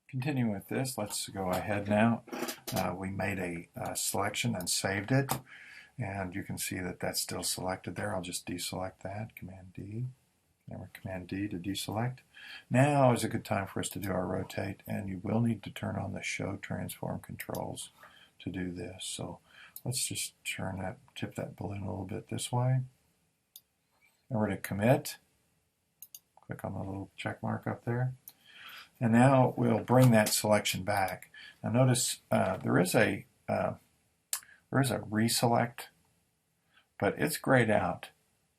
Continuing with this, let's go ahead now. We made a selection and saved it, and you can see that that's still selected there. I'll just deselect that, Command D. Remember Command D to deselect. Now is a good time for us to do our rotate, and you will need to turn on the Show Transform controls to do this. So let's just tip that balloon a little bit this way. Remember to commit. Click on the little check mark up there. And now we'll bring that selection back. Now notice there is a reselect, but it's grayed out.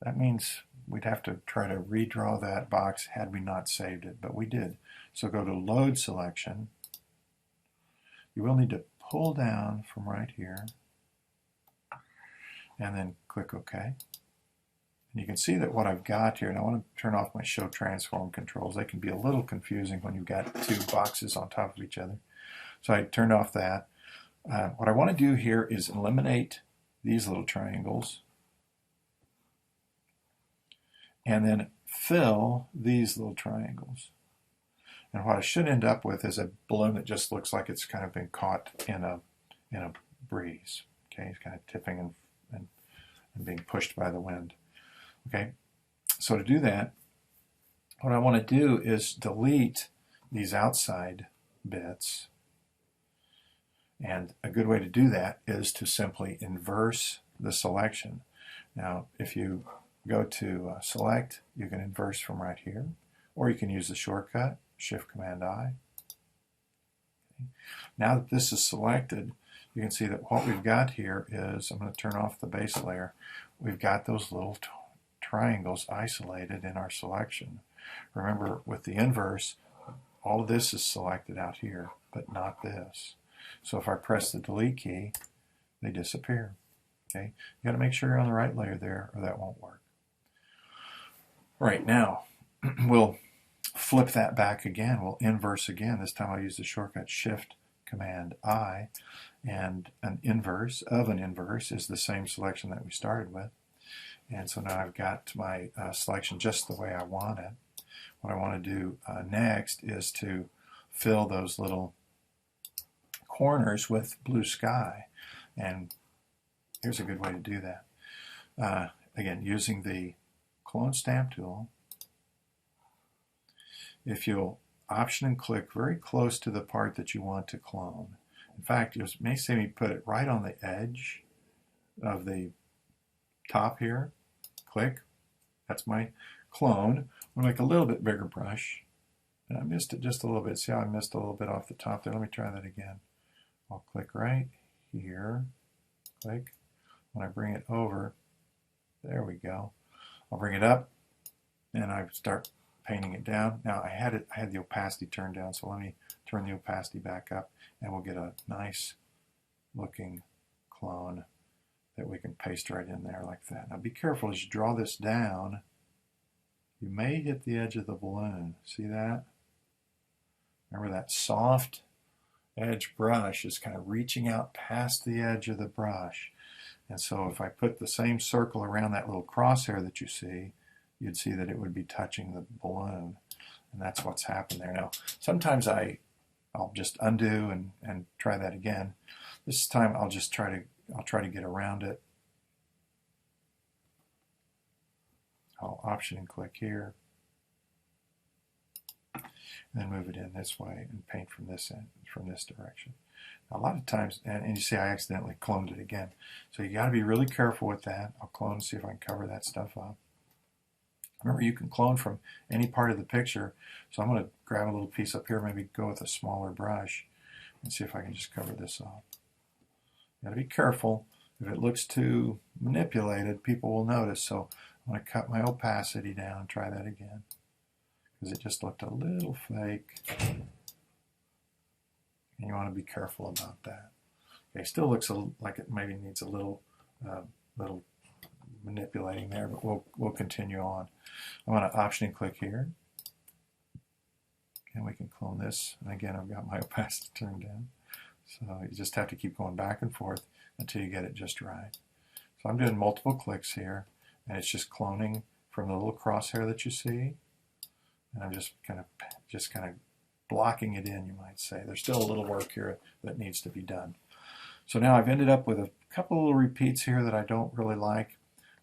That means we'd have to try to redraw that box had we not saved it, but we did. So go to Load Selection. You will need to pull down from right here and then click OK. And you can see that what I've got here, and I want to turn off my Show Transform controls. They can be a little confusing when you've got two boxes on top of each other. So I turned off that. What I want to do here is eliminate these little triangles and then fill these little triangles. And what I should end up with is a balloon that just looks like it's kind of been caught in a breeze. Okay, it's kind of tipping and being pushed by the wind. Okay, so to do that, what I want to do is delete these outside bits. And a good way to do that is to simply inverse the selection. Now, if you go to Select, you can inverse from right here, or you can use the shortcut, Shift-Command-I. Okay. Now that this is selected, you can see that what we've got here is, I'm going to turn off the base layer, we've got those little triangles isolated in our selection. Remember, with the inverse, all of this is selected out here, but not this. So if I press the delete key, they disappear. Okay, you got to make sure you're on the right layer there, or that won't work. Right now, we'll flip that back again. We'll inverse again. This time I'll use the shortcut Shift-Command-I, and an inverse of an inverse is the same selection that we started with. And so now I've got my selection just the way I want it. What I want to do next is to fill those little corners with blue sky. And here's a good way to do that. Again, using the Clone Stamp tool, if you'll Option and click very close to the part that you want to clone. In fact, you may see me put it right on the edge of the top here. Click. That's my clone. I'm going to make a little bit bigger brush. And I missed it just a little bit. See how I missed a little bit off the top there? Let me try that again. I'll click right here. Click. When I bring it over, there we go. I'll bring it up and I start painting it down. Now I had the opacity turned down, so let me turn the opacity back up and we'll get a nice looking clone that we can paste right in there like that. Now be careful as you draw this down, you may hit the edge of the balloon. See that? Remember that soft edge brush is kind of reaching out past the edge of the brush. And so if I put the same circle around that little crosshair that you see, you'd see that it would be touching the balloon. And that's what's happened there. Now, sometimes I'll just undo and try that again. This time I'll try to get around it. I'll Option and click here. And then move it in this way and paint from this end, from this direction. Now, a lot of times, and you see I accidentally cloned it again. So you got to be really careful with that. I'll clone and see if I can cover that stuff up. Remember, you can clone from any part of the picture. So I'm going to grab a little piece up here, maybe go with a smaller brush and see if I can just cover this up. You got to be careful. If it looks too manipulated, people will notice. So I'm going to cut my opacity down and try that again, because it just looked a little fake. And you want to be careful about that. Okay, still looks like it maybe needs a little manipulating there, but we'll continue on. I'm going to Option and click here. And we can clone this. And again, I've got my opacity turned down. So you just have to keep going back and forth until you get it just right. So I'm doing multiple clicks here, and it's just cloning from the little crosshair that you see. And I'm just kind of blocking it in, you might say. There's still a little work here that needs to be done. So now I've ended up with a couple little repeats here that I don't really like.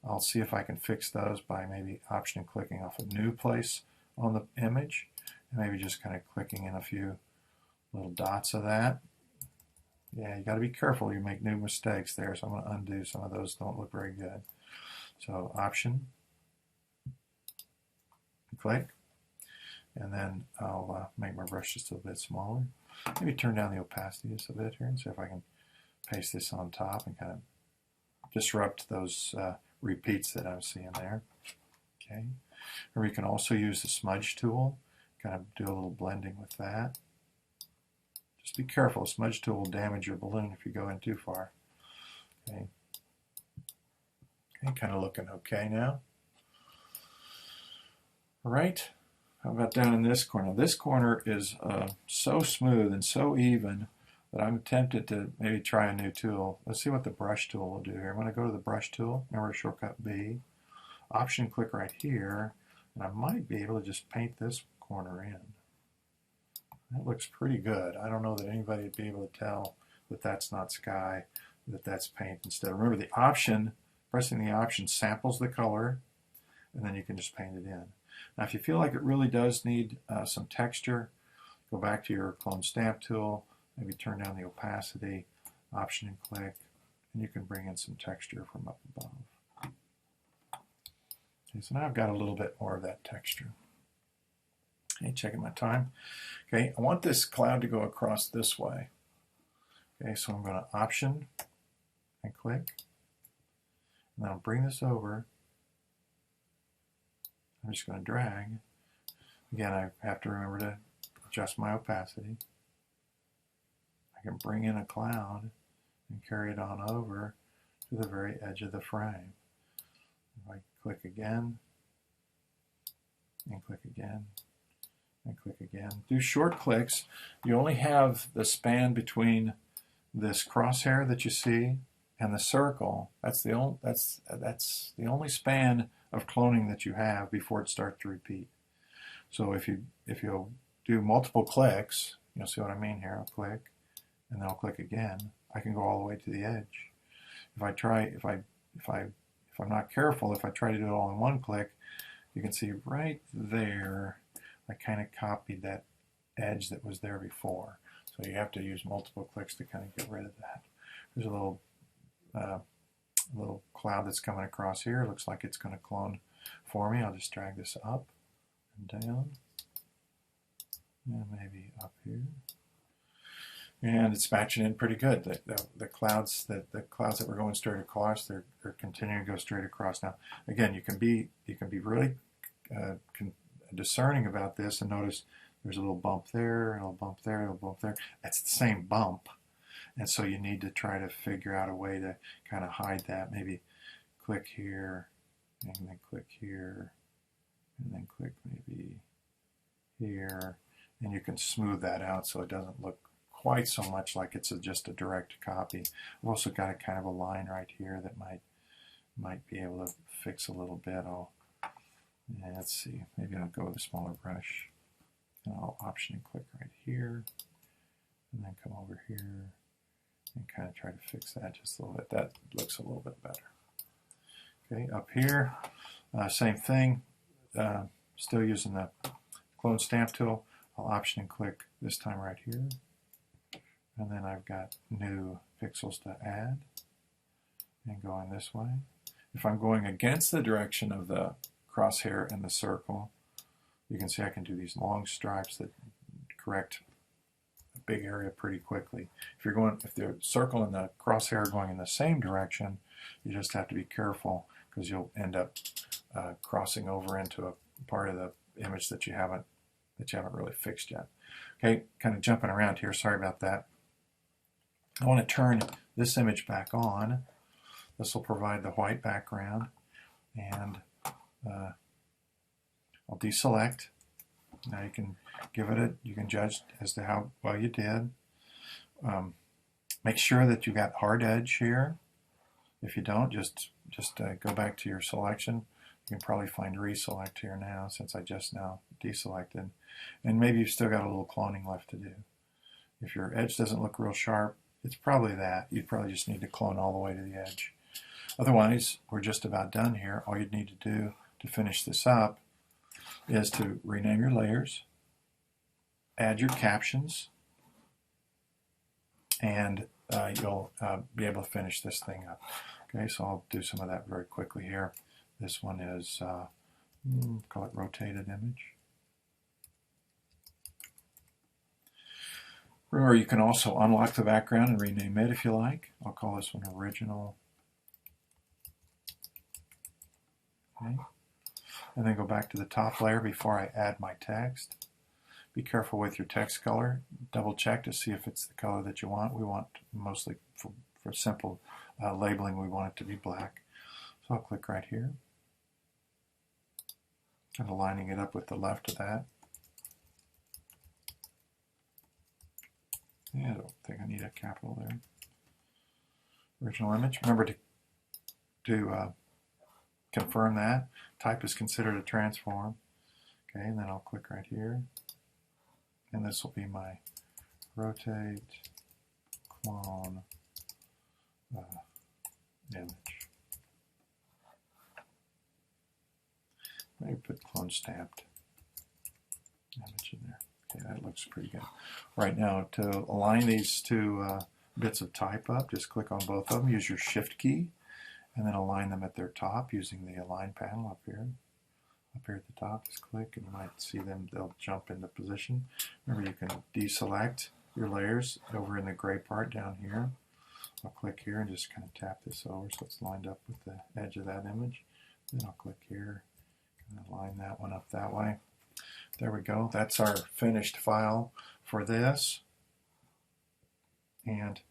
I'll see if I can fix those by maybe option and clicking off a new place on the image, and maybe just kind of clicking in a few little dots of that. Yeah, you got to be careful. You make new mistakes there, so I'm going to undo some of those. Don't look very good. So option, click, and then I'll make my brush just a bit smaller. Maybe turn down the opacity just a bit here and see if I can paste this on top and kind of disrupt those repeats that I'm seeing there. Okay. Or you can also use the smudge tool, kind of do a little blending with that. Just be careful, a smudge tool will damage your balloon if you go in too far. Okay. Okay, kind of looking okay now. All right, how about down in this corner? This corner is so smooth and so even that I'm tempted to maybe try a new tool. Let's see what the brush tool will do here. I'm going to go to the brush tool, remember shortcut B, option click right here, and I might be able to just paint this corner in. That looks pretty good. I don't know that anybody would be able to tell that that's not sky, that that's paint instead. Remember the option, pressing the option samples the color, and then you can just paint it in. Now if you feel like it really does need some texture, go back to your clone stamp tool, maybe turn down the opacity, option and click, and you can bring in some texture from up above. Okay, so now I've got a little bit more of that texture. Okay, checking my time. Okay, I want this cloud to go across this way. Okay, so I'm going to option and click, and then I'll bring this over. I'm just going to drag. Again, I have to remember to adjust my opacity. I can bring in a cloud and carry it on over to the very edge of the frame. If I click again, and click again, and click again. Do short clicks. You only have the span between this crosshair that you see and the circle. That's the only span of cloning that you have before it starts to repeat. So if you'll do multiple clicks, you'll see what I mean here. I'll click, and then I'll click again. I can go all the way to the edge. If I'm not careful, if I try to do it all in one click, you can see right there, I kind of copied that edge that was there before. So you have to use multiple clicks to kind of get rid of that. There's a little cloud that's coming across here. Looks like it's going to clone for me. I'll just drag this up and down, and maybe up here. And it's matching in pretty good. The clouds that were going straight across, they're continuing to go straight across. Now, again, you can be really discerning about this and notice there's a little bump there, a little bump there, a little bump there. That's the same bump, and so you need to try to figure out a way to kind of hide that. Maybe click here, and then click here, and then click maybe here, and you can smooth that out so it doesn't look quite so much like it's just a direct copy. I've also got a kind of a line right here that might be able to fix a little bit. Let's see, maybe I'll go with a smaller brush, and I'll option and click right here, and then come over here and kind of try to fix that just a little bit. That looks a little bit better. Okay, up here, same thing, still using the clone stamp tool. I'll option and click this time right here, and then I've got new pixels to add and going this way. If I'm going against the direction of the crosshair and the circle, you can see I can do these long stripes that correct a big area pretty quickly. If the circle and the crosshair are going in the same direction, you just have to be careful because you'll end up crossing over into a part of the image that you haven't really fixed yet. Okay, kind of jumping around here, sorry about that. I want to turn this image back on. This will provide the white background, and I'll deselect. Now you can you can judge as to how well you did. Make sure that you got hard edge here. If you don't, just go back to your selection, You can probably find reselect here now since I just now deselected. And maybe you've still got a little cloning left to do. If your edge doesn't look real sharp, it's probably that. You probably just need to clone all the way to the edge. Otherwise, we're just about done here. All you'd need to do to finish this up is to rename your layers, add your captions, and you'll be able to finish this thing up. Okay, so I'll do some of that very quickly here. This one is, call it rotated image. Remember, you can also unlock the background and rename it if you like. I'll call this one original. Okay. And then go back to the top layer before I add my text. Be careful with your text color. Double check to see if it's the color that you want. We want mostly, for simple labeling, we want it to be black. So I'll click right here. And aligning it up with the left of that. Yeah, I don't think I need a capital there. Original image. Remember to confirm that. Type is considered a transform. Okay, and then I'll click right here. And this will be my rotate clone image. Maybe put clone stamped image in there. Okay, that looks pretty good. Right now, to align these two bits of type up, just click on both of them, use your Shift key, and then align them at their top using the Align panel up here. Up here at the top, just click, and you might see them, they'll jump into position. Remember, you can deselect your layers over in the gray part down here. I'll click here and just kind of tap this over so it's lined up with the edge of that image. Then I'll click here and line that one up that way. There we go. That's our finished file for this. And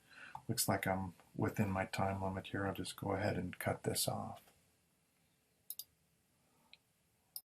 looks like I'm within my time limit here. I'll just go ahead and cut this off.